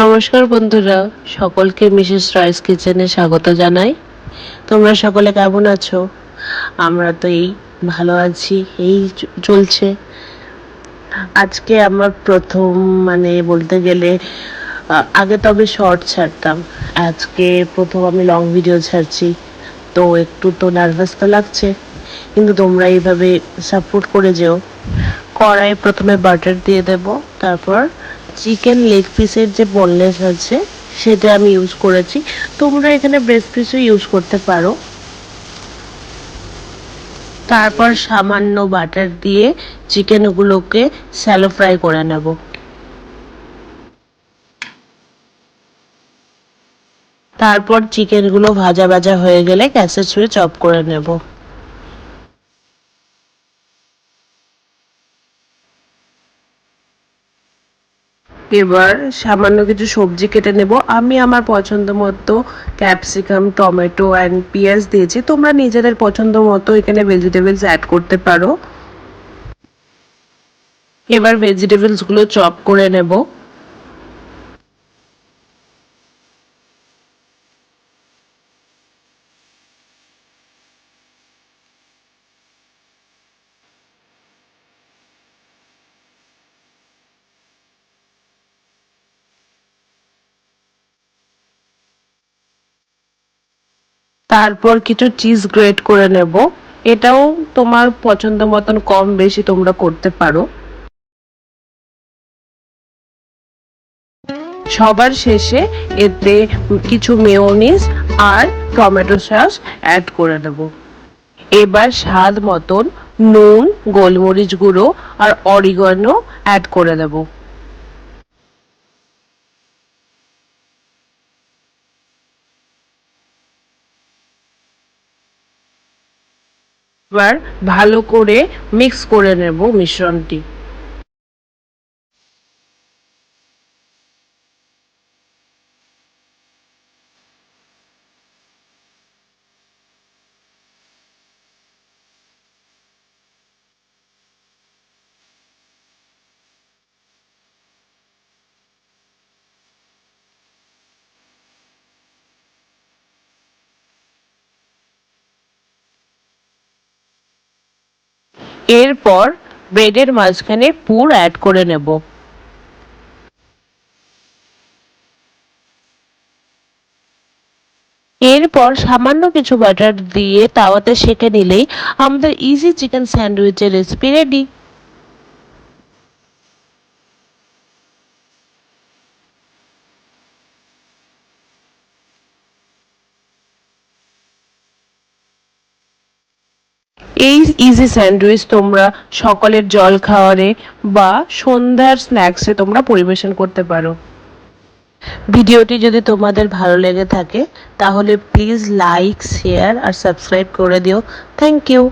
নমস্কার বন্ধুরা, সকলকে মিসেস রাইস কিচেনে স্বাগত জানাই। তোমরা সকলে কেমন আছো? আমরা তো এই ভালো আছি, এই চলছে। আজকে আমার প্রথম বলতে গেলে আগে তো আমি শর্ট ছাড়তাম, আজকে প্রথম আমি লং ভিডিও ছাড়ছি। তো একটু তো নার্ভাস তো লাগছে, কিন্তু তোমরা এইভাবে সাপোর্ট করে যেও। কড়াই প্রথমে বাটার দিয়ে দেব, তারপর চিকেন লেগ পিসের যে বোনলেস আছে সেটা আমি ইউজ করেছি। তোমরা এখানে ব্রেস্ট পিসও ইউজ করতে পারো। তারপর সামান্য বাটার দিয়ে চিকেনগুলোকে শ্যালো ফ্রাই করে নেব। তারপর চিকেনগুলো ভাজা ভাজা হয়ে গেলে গ্যাসের সুইচ অফ করে নেব। এবার সামান্য কিছু সবজি কেটে নেব। আমি আমার পছন্দ মতো ক্যাপসিকাম, টমেটো অ্যান্ড পেঁয়াজ দিয়েছি। তোমরা নিজেদের পছন্দ মতো এখানে ভেজিটেবলস অ্যাড করতে পারো। এবার ভেজিটেবলসগুলো চপ করে নেব। তারপর কিছু চিজ গ্রেট করে নেব। এটাও তোমার পছন্দ মতন কম বেশি তোমরা করতে পারো। সবার শেষে এতে কিছু মেয়োনিজ আর টমেটো সস অ্যাড করে দেব। এবার স্বাদ মতন নুন, গোলমরিচ গুঁড়ো আর অরিগানো অ্যাড করে দেব। এবার ভালো করে মিক্স করে নেব মিশ্রণটি। এরপর ব্রেডের মাঝখানে পুর অ্যাড করে নেব। এরপর সামান্য কিছু বাটার দিয়ে তাওয়াতে সেঁকে নিলেই আমাদের ইজি চিকেন স্যান্ডউইচের রেসিপি রেডি। এই ইজি স্যান্ডউইচ তোমরা সকালের জল খাওয়ারে বা সন্ধ্যার স্ন্যাক্সে তোমরা পরিবেশন করতে পারো। ভিডিওটি যদি তোমাদের ভালো লেগে থাকে তাহলে প্লিজ লাইক, শেয়ার আর সাবস্ক্রাইব করে দিও। Thank you.